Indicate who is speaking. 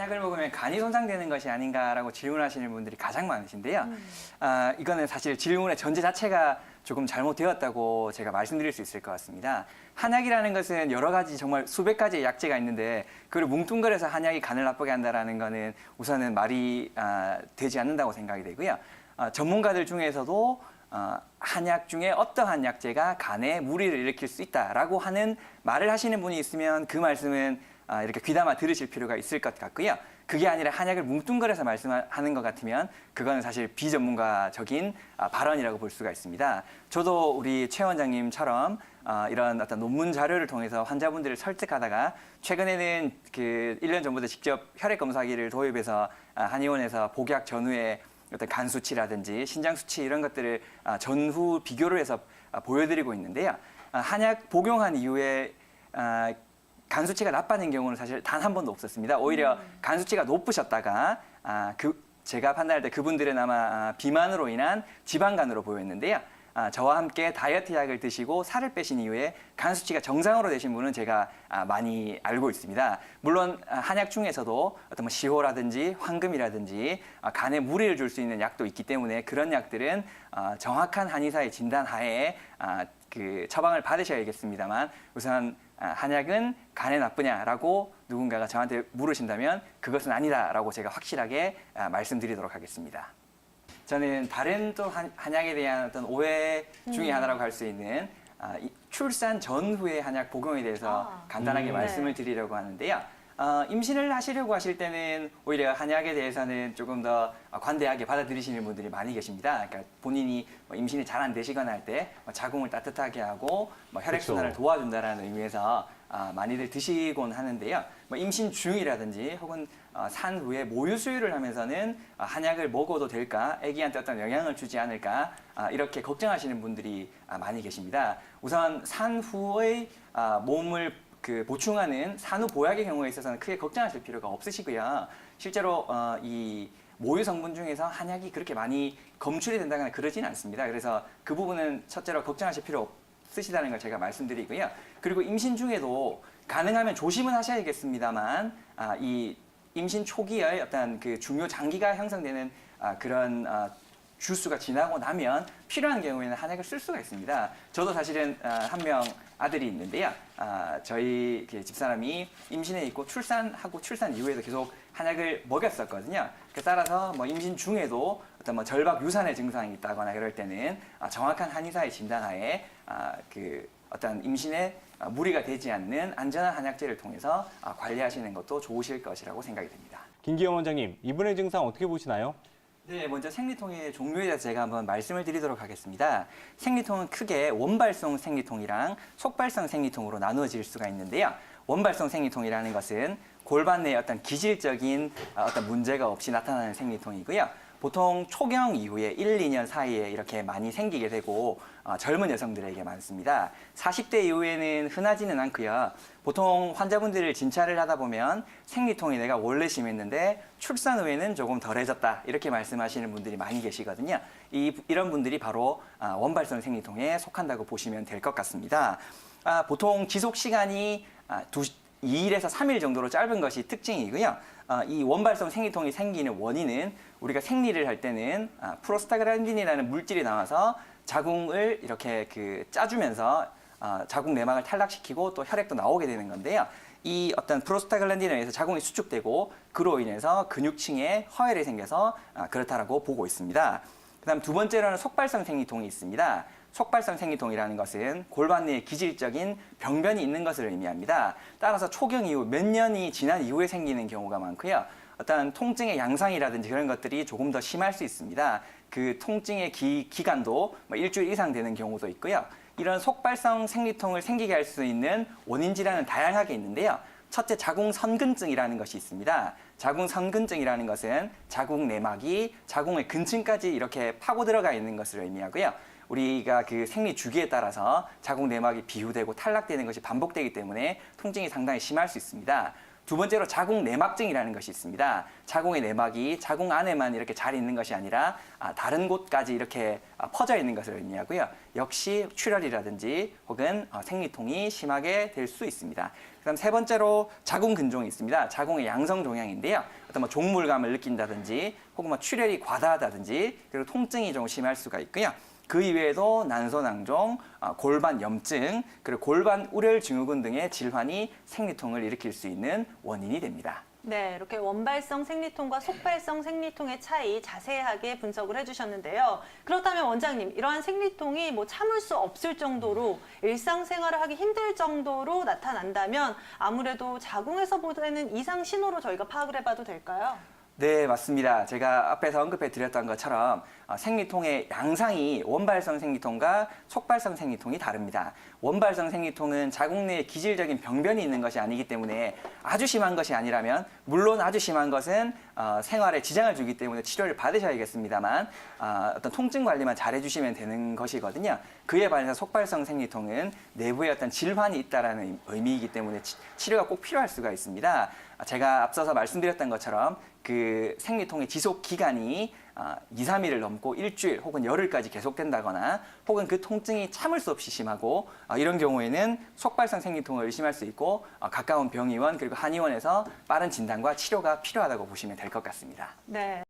Speaker 1: 한약을 먹으면 간이 손상되는 것이 아닌가라고 질문하시는 분들이 가장 많으신데요. 이거는 사실 질문의 전제 자체가 조금 잘못되었다고 제가 말씀드릴 수 있을 것 같습니다. 한약이라는 것은 여러 가지 정말 수백 가지의 약재가 있는데 그걸 뭉뚱그려서 한약이 간을 나쁘게 한다는 거는 우선은 말이 되지 않는다고 생각이 되고요. 전문가들 중에서도 한약 중에 어떠한 약재가 간에 무리를 일으킬 수 있다라고 하는 말을 하시는 분이 있으면 그 말씀은 이렇게 귀담아 들으실 필요가 있을 것 같고요. 그게 아니라 한약을 뭉뚱그려서 말씀하는 것 같으면 그거는 사실 비전문가적인 발언이라고 볼 수가 있습니다. 저도 우리 최 원장님처럼 이런 어떤 논문 자료를 통해서 환자분들을 설득하다가 최근에는 그 1년 전부터 직접 혈액 검사기를 도입해서 한의원에서 복약 전후에 어떤 간 수치라든지 신장 수치 이런 것들을 전후 비교를 해서 보여드리고 있는데요. 한약 복용한 이후에 간 수치가 나빠진 경우는 사실 단 한 번도 없었습니다. 오히려 간 수치가 높으셨다가 제가 판단할 때 그분들은 아마 비만으로 인한 지방간으로 보였는데요. 저와 함께 다이어트 약을 드시고 살을 빼신 이후에 간 수치가 정상으로 되신 분은 제가 많이 알고 있습니다. 물론 한약 중에서도 어떤 뭐 시호라든지 황금이라든지 간에 무리를 줄 수 있는 약도 있기 때문에 그런 약들은 정확한 한의사의 진단 하에 그 처방을 받으셔야겠습니다만 우선 한약은 간에 나쁘냐라고 누군가가 저한테 물으신다면 그것은 아니다라고 제가 확실하게 말씀드리도록 하겠습니다. 저는 다른 또 한약에 대한 어떤 오해 중에 하나라고 할 수 있는 출산 전후의 한약 복용에 대해서 간단하게 말씀을 드리려고 하는데요. 임신을 하시려고 하실 때는 오히려 한약에 대해서는 조금 더 관대하게 받아들이시는 분들이 많이 계십니다. 그러니까 본인이 임신이 잘 안 되시거나 할 때 자궁을 따뜻하게 하고 혈액순환을 도와준다는 의미에서 많이들 드시곤 하는데요. 임신 중이라든지 혹은 산 후에 모유 수유를 하면서는 한약을 먹어도 될까? 아기한테 어떤 영향을 주지 않을까? 이렇게 걱정하시는 분들이 많이 계십니다. 우선 산 후의 몸을 보충하는 산후 보약의 경우에 있어서는 크게 걱정하실 필요가 없으시고요. 실제로 이 모유 성분 중에서 한약이 그렇게 많이 검출이 된다거나 그러진 않습니다. 그래서 그 부분은 첫째로 걱정하실 필요 없으시다는 걸 제가 말씀드리고요. 그리고 임신 중에도 가능하면 조심은 하셔야겠습니다만 이 임신 초기의 어떤 그 중요 장기가 형성되는 그런 주수가 지나고 나면 필요한 경우에는 한약을 쓸 수가 있습니다. 저도 사실은 한 명 아들이 있는데요. 저희 집사람이 임신해 있고 출산하고 출산 이후에도 계속 한약을 먹였었거든요. 따라서 임신 중에도 어떤 절박 유산의 증상이 있다거나 그럴 때는 정확한 한의사의 진단하에 어떤 임신에 무리가 되지 않는 안전한 한약재를 통해서 관리하시는 것도 좋으실 것이라고 생각이 됩니다.
Speaker 2: 김기영 원장님, 이분의 증상 어떻게 보시나요?
Speaker 1: 네, 먼저 생리통의 종류에 대해서 제가 한번 말씀을 드리도록 하겠습니다. 생리통은 크게 원발성 생리통이랑 속발성 생리통으로 나누어질 수가 있는데요. 원발성 생리통이라는 것은 골반 내에 어떤 기질적인 어떤 문제가 없이 나타나는 생리통이고요. 보통 초경 이후에 1, 2년 사이에 이렇게 많이 생기게 되고 젊은 여성들에게 많습니다. 40대 이후에는 흔하지는 않고요. 보통 환자분들을 진찰을 하다 보면 생리통이 내가 원래 심했는데 출산 후에는 조금 덜해졌다 이렇게 말씀하시는 분들이 많이 계시거든요. 이런 분들이 바로 원발성 생리통에 속한다고 보시면 될 것 같습니다. 보통 지속 시간이 2일에서 3일 정도로 짧은 것이 특징이고요. 이 원발성 생리통이 생기는 원인은 우리가 생리를 할 때는 프로스타글란딘이라는 물질이 나와서 자궁을 이렇게 짜주면서 자궁 내막을 탈락시키고 또 혈액도 나오게 되는 건데요. 이 어떤 프로스타글란딘에 의해서 자궁이 수축되고 그로 인해서 근육층에 허혈이 생겨서 그렇다라고 보고 있습니다. 그다음 두 번째로는 속발성 생리통이 있습니다. 속발성 생리통이라는 것은 골반 내에 기질적인 병변이 있는 것을 의미합니다. 따라서 초경 이후 몇 년이 지난 이후에 생기는 경우가 많고요. 어떤 통증의 양상이라든지 그런 것들이 조금 더 심할 수 있습니다. 그 통증의 기간도 일주일 이상 되는 경우도 있고요. 이런 속발성 생리통을 생기게 할 수 있는 원인 질환은 다양하게 있는데요. 첫째, 자궁선근증이라는 것이 있습니다. 자궁선근증이라는 것은 자궁 내막이 자궁의 근층까지 이렇게 파고 들어가 있는 것을 의미하고요. 우리가 그 생리 주기에 따라서 자궁 내막이 비후되고 탈락되는 것이 반복되기 때문에 통증이 상당히 심할 수 있습니다. 두 번째로 자궁 내막증이라는 것이 있습니다. 자궁의 내막이 자궁 안에만 이렇게 잘 있는 것이 아니라 다른 곳까지 이렇게 퍼져 있는 것을 의미하고요. 역시 출혈이라든지 혹은 생리통이 심하게 될 수 있습니다. 그다음 세 번째로 자궁 근종이 있습니다. 자궁의 양성 종양인데요. 어떤 뭐 종물감을 느낀다든지 혹은 뭐 출혈이 과다하다든지 그리고 통증이 좀 심할 수가 있고요. 그 이외에도 난소낭종, 골반 염증, 그리고 골반 우렬 증후군 등의 질환이 생리통을 일으킬 수 있는 원인이 됩니다.
Speaker 3: 네, 이렇게 원발성 생리통과 속발성 생리통의 차이 자세하게 분석을 해주셨는데요. 그렇다면 원장님, 이러한 생리통이 뭐 참을 수 없을 정도로 일상생활을 하기 힘들 정도로 나타난다면 아무래도 자궁에서 보내는 이상 신호로 저희가 파악을 해봐도 될까요?
Speaker 1: 네, 맞습니다. 제가 앞에서 언급해 드렸던 것처럼 생리통의 양상이 원발성 생리통과 속발성 생리통이 다릅니다. 원발성 생리통은 자궁 내에 기질적인 병변이 있는 것이 아니기 때문에 아주 심한 것이 아니라면, 물론 아주 심한 것은 생활에 지장을 주기 때문에 치료를 받으셔야겠습니다만 어떤 통증 관리만 잘 해주시면 되는 것이거든요. 그에 반해서 속발성 생리통은 내부에 어떤 질환이 있다는 의미이기 때문에 치료가 꼭 필요할 수가 있습니다. 제가 앞서서 말씀드렸던 것처럼 그 생리통의 지속 기간이 2, 3일을 넘고 일주일 혹은 열흘까지 계속된다거나 혹은 그 통증이 참을 수 없이 심하고 이런 경우에는 속발성 생리통을 의심할 수 있고 가까운 병의원 그리고 한의원에서 빠른 진단과 치료가 필요하다고 보시면 될 것 같습니다.
Speaker 3: 네.